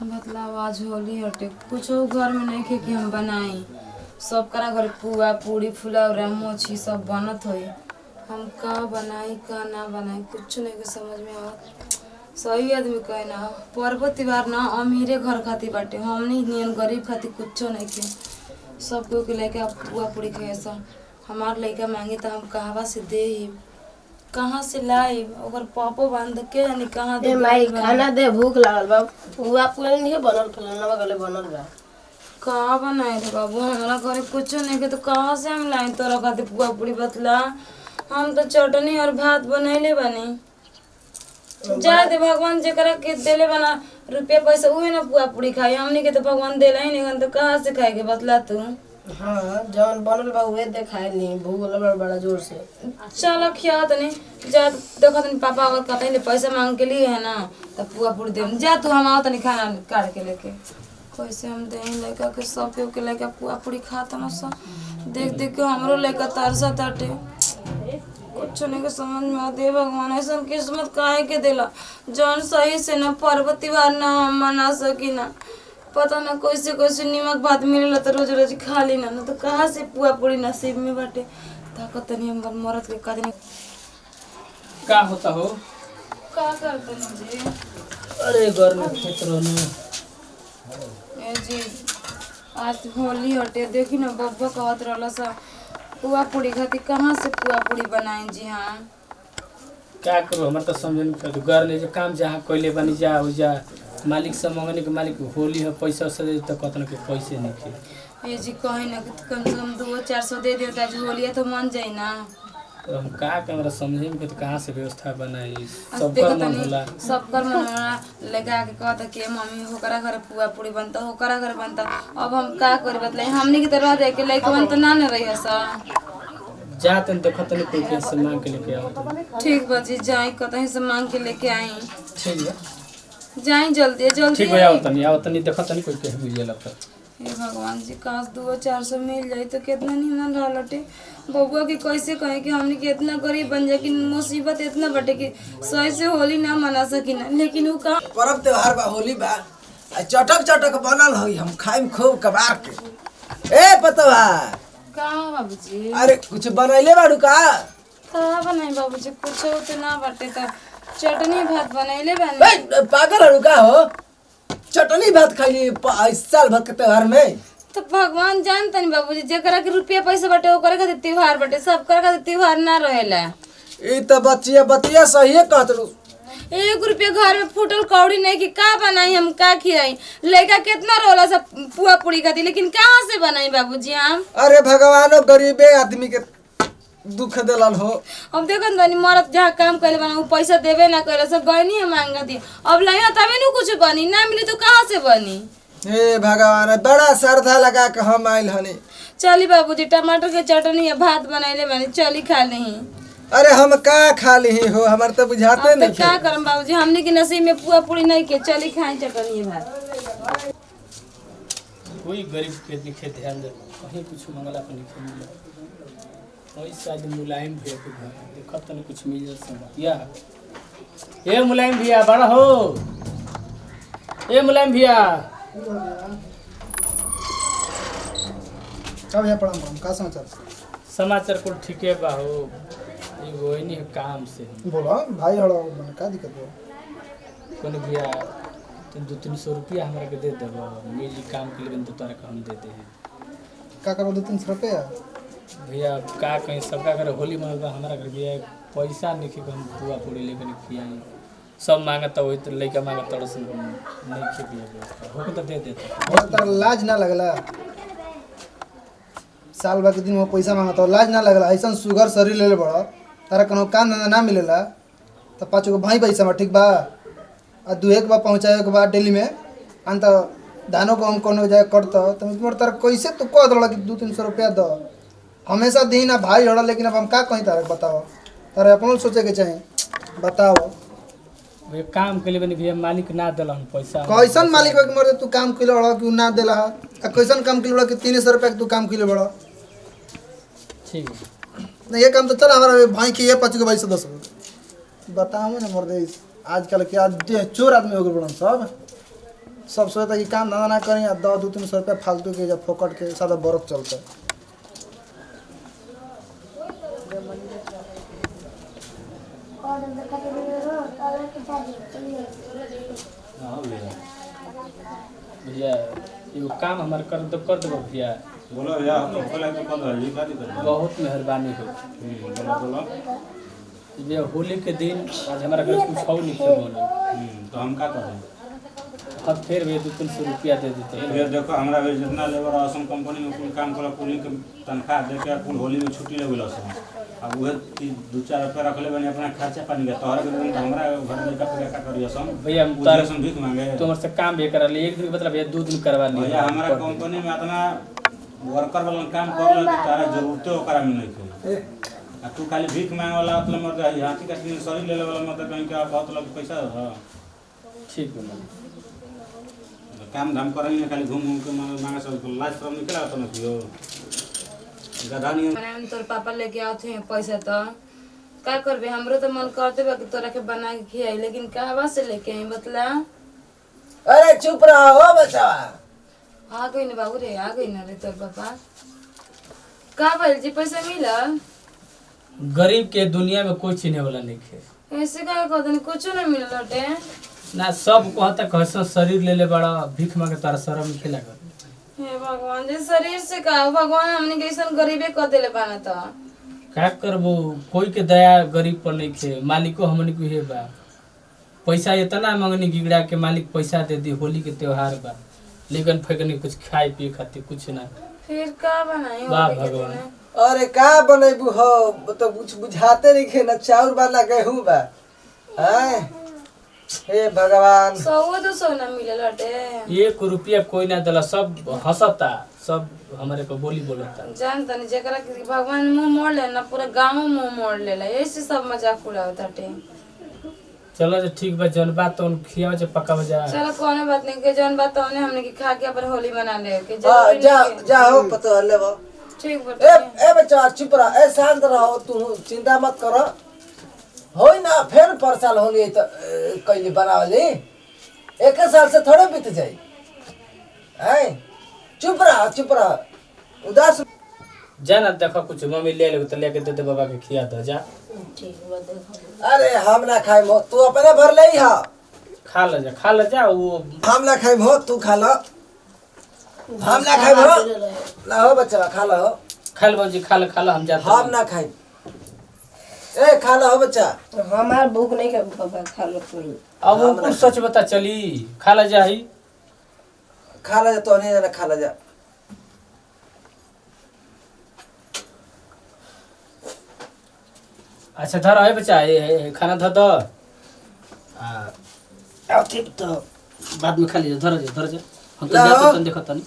मतलब आज होली हटे कुछ घर में नहीं खे कि हम बनाई सब करा घर पुआ पूरी फुलौरा मोची सब बनत होई। हम का बनाई का ना बनाई कुछ नहीं के समझ में आवत। सही आदमी कहे ना पर्व त्योहार ना अमीरे घर खातिर बाटे, हमनी नियन गरीब खातिर कुछ नहीं के। सब कोई के लेके पुआ पूरी खाए सब। हमार लइका मांगे तो हम कहवा से दे कहाँ से लाई ओकर पापो बांध के यानी कहाँ दे माई खाना दे भूख लागल बा। पुआ पूरी नहीं बनल फलनवा गले बनल बा। का बनाए रे बाबू हमारा घरे कुछ नहीं के तो कहाँ से हम लाई तोरा खातिर पुआ पूरी बतला। हम तो चटनी और भात बनैले बनी। जा दे भगवान जेकरा के देले बना रुपया पैसा उहे ना पुआ पूरी खाई, हमनी के तो भगवान देला ही नहीं तो कहाँ से खाए के बतला तू। हाँ जौन बनल बा उहे देखाई नी भूख लगल बड़ा जोर से। चल खिया तनी जा देखो तनी पापा अगर कहते पैसा मांग के लिए है ना तो पुआ पूरी दे जा तू हम आओ तनी खाना काट के लेके कैसे हम दे लड़का के सब के लड़का पुआ पूरी खाता ना सब देख देख के हमरो लड़का तरसा ताटे कुछ नहीं के समझ में आते। भगवान ऐसा किस्मत काहे के देला जौन सही से ना पर्व त्योहार ना हम मना सकी ना पता ना कैसे कैसे निमक भात मिलेला तो रोज रोज खा ली ना तो कहाँ से पुआ पूरी नसीब में बाटे ताकत नहीं हम मरद के कदनी का होता हो का करते हैं जी। अरे घर में खेत रहने ए जी आज होली हटे देखी ना बब्बा कहत रहला सा पुआ पूरी खातिर कहाँ से पुआ पूरी बनाए जी। हाँ क्या करो हमारे तो समझ नहीं घर ले जो काम जहाँ कोयले बनी जा हो जा मालिक से मंगने के मालिक होली है पैसा से दे तो कहते के पैसे नहीं थे। ये जी कहे ना कि कम से कम 200-400 दे देता आज होली है तो मन जाए ना। तो हम का कैमरा समझे में तो कहाँ से व्यवस्था बनाई सब देखो कर मन तनी होला सब कर मन होला लगा के कहता कि मम्मी होकरा घर पुआ पूरी बनता होकरा घर बनता। अब हम का करे बतलाई हमनी की तरह रह के लइका बन तो ना न रही सा जाते देखो तनी कोई के से मांग के लेके आओ। ठीक बाजी जाई कतहीं से मांग के लेके आई ठीक है जाई जल्दी जल्दी ठीक है आओ तनी देखो तनी कोई के मिल जाला तो हे भगवान जी काश 200-400 मिल जाए तो कितना निमन रहा लटे बबुआ की कैसे कहे कि हमने कि इतना गरीब बन जाए कि मुसीबत इतना बटे कि सही से होली ना मना सकी ना लेकिन वो का पर्व त्योहार बा होली बा चटक चटक बनल होई हम खाइम खूब कबार के। ए पतवा का बाबूजी अरे कुछ बनैले बाड़ू का बनाई बाबूजी कुछ तो ना बटे तो चटनी भात बनैले बानी। ए, पागल हड़ू का हो चटनी भात खाई इस साल भर के त्योहार में। तो भगवान जानता नहीं बाबूजी जेकरा के रुपया पैसा बटे ओकरे खातिर त्योहार बटे सब करे खातिर त्योहार ना रहेला। ई तो बतिया सही कहत रू। 1 रुपया घर में फूटल कौड़ी नहीं कि का बनाई हम का खियाई लड़का कितना रोला सब पुआ पूरी खातिर लेकिन कहाँ से बनाई बाबूजी हम। अरे भगवानो गरीबे आदमी के दुख देलन हो। अब देखो ना मरद जहाँ काम करे बना वो पैसा देवे ना करे सब गयनी है मांगा थी अब लइहा तबे न कुछ बनी ना मिली तो कहाँ से बनी। हे भगवान बड़ा श्रद्धा लगा के हम आइल हनी। चली बाबूजी टमाटर के चटनी या भात बनैले बनी चली खा नहीं। अरे हम का खा ली हो हमारे तो बुझाते नहीं क्या करम बाबूजी हमने के नसीब में पुआ पूरी नहीं के चली खाई चटनी भात। कोई गरीब के दिखे ध्यान दे कहीं कुछ मंगला पर नहीं मिले कोई शायद मुलायम भैया के घर देखो तनी कुछ मिल जाए समतिया। ए मुलायम भैया बड़ा हो ए मुलायम भैया कब है पढ़ा का समाचार समाचार कुल ठीक है बा हो एगो नहीं है काम से बोलो भाई हड़ो मन का दिक्कत हो कोने भैया तुम 200-300 रुपया हमरा के दे देबो मिली काम के लिए तो तोरा के हम दे दे हैं का करो 200-300 रुपया भैया का कहीं सबका घर होली मनल बा हमरा घर भैया पैसा नहीं कि हम पुआ पूरी लेके नहीं खियाई सब मांगता वही तो लइका मांगता तोड़ से नहीं खे पिया हो तो दे देता और तार लाज ना लगला साल भर के दिन में पैसा मांगता लाज ना लगला ऐसा सुगर शरीर ले बड़ा तारा कोनो काम धंधा ना मिलेला तो 5 गो भाई पैसा में ठीक बा आ 2 एक बार पहुँचाए के बाद डेली में अंत धानों को हम कोनो जाए करता तो तुम्हारे तारा कैसे तो कह दला कि 200-300 रुपया दो हमेशा दी ना भाई हड़ा लेकिन अब हम का कहीं तारा बताओ तारा अपन सोचे के चाहिए बताओ भैया काम के लिए भैया मालिक ना दिलन पैसा कैसन मालिक के मरदे तू काम कइले बड़ा कि ना देला आ कैसन काम कइले बड़ा कि 300 रुपया के तू काम कइले बड़ा ठीक है ना ये काम तो चल हमारा भाई के ये 5 के भाई से 10 बताओ ना मर्दे आजकल के आज चोर आदमी हो गए बड़ा सब सब सोचता कि काम धंधा ना करें या 2-300 रुपया फालतू के जब फोकट के साथ बरत चलता है। हाँ भैया भैया एगो काम हमारे कर देबो भैया। बोलो भैया तो खोला तो कर रही का दिक्कत बहुत मेहरबानी हो बोलो बोलो भैया। होली के दिन आज हमारा घर कुछ हो नहीं थे बोलो तो हम का करें अब फिर भैया 200-300 रुपया दे देते हैं। फिर देखो हमरा भी जितना लेबर असम कंपनी में कुल काम करा कुल के तनख्वाह दे के कुल होली में छुट्टी लेवल असम अब वह 2-4 रुपया रख ले बने अपना खर्चा पानी के तोहरा के दिन हमरा घर में का करी असम भैया हम तार असम भीख मांगे तो हमसे काम भी करा ले एक दिन मतलब भैया 2 दिन करवा लिए भैया हमारा कंपनी में इतना वर्कर वाला काम कर ले तारा जरूरते ओकरा में नहीं है आ तू खाली भीख मांगे वाला मतलब मत हाथी का दिन सरी ले वाला मत कहीं के बहुत लोग पैसा ठीक है काम धाम करेंगे खाली घूम घूम के मांगे सब लाज शर्म निकला तो नहीं हो गधा नहीं मैंने तोर पापा लेके आते हैं पैसा तो का करबे हमरो तो मन करते बा कि तोरा के बना के खियाई लेकिन कहवा से लेके आई बतला। अरे चुप रहो बच्चा। आ गई ना बाबू रे आ गई ना रे तोर पापा का भइल जी पैसा मिला। गरीब के दुनिया में कोई चिन्हे वाला नहीं है ऐसे का कहते कुछ ना मिलल हटे ना सब कहता कैसा शरीर ले ले बड़ा भीख मांगे तारा शर्म खेला कर। हे भगवान जी शरीर से का भगवान हमने कैसन गरीबे कर देले बाना तो का करबो कोई के दया गरीब पर नहीं खे मालिको हमनी को हे बा पैसा इतना मांगनी गिगड़ा के मालिक पैसा दे दी होली के त्योहार बा लेकिन फेंकनी कुछ खाए पिए खातिर कुछ ना फिर का बनाई वाह होली के भगवान। दिन? अरे का बनेबू हो तो कुछ बुझाते नहीं खे ना चाउर वाला गेहूं बा हैं हे भगवान। 100-200 ना मिलल हटे 1 रुपया कोई ना दला सब हंसता सब हमारे को बोली बोलता। जानता नहीं जेकरा के भगवान मुंह मोड़ ले ना पूरा गांव मुंह मोड़ लेला ऐसे सब मजाक उड़ावत हटे। चलो जो ठीक बा जौन बात तो खियाव जे पकाव जा। चलो कोनो बात नहीं के जौन बात हमने हमने की खा के अपन होली मना ले के हाँ, जरूरी जा नहीं है। जाओ पतो ले वो ठीक ए बटे ए बच्चा चुप रह ए शांत रहो तू चिंता मत करो होई ना फिर परसाल होली तो कैली बनावली 1 साल से थोड़े बीत जाई हैं चुप रह उदास जा ना देखो कुछ मम्मी ले ले तो लेके दे दे बाबा के खिया दो जा। ठीक बा देखो अरे हम ना खाई हो तू अपने भर ले हा खा ले जा वो हम ना खाई हो तू खा लो हम ना खाई हो ना हो बच्चा खा लो खा लो जी खा लो हम जाते हम ना खाई ए खा लो हो बच्चा हमार भूख नहीं के पापा खा लो तुम अब वो कुछ सच बता चली खा ले जा ही खा लो तो नहीं जाना खा लो जा अच्छा धर है बच्चा ये खाना धर दो आ ठीक तो बाद में खा लीजिए धर जा हम तो लाओ। जाते देखो तनी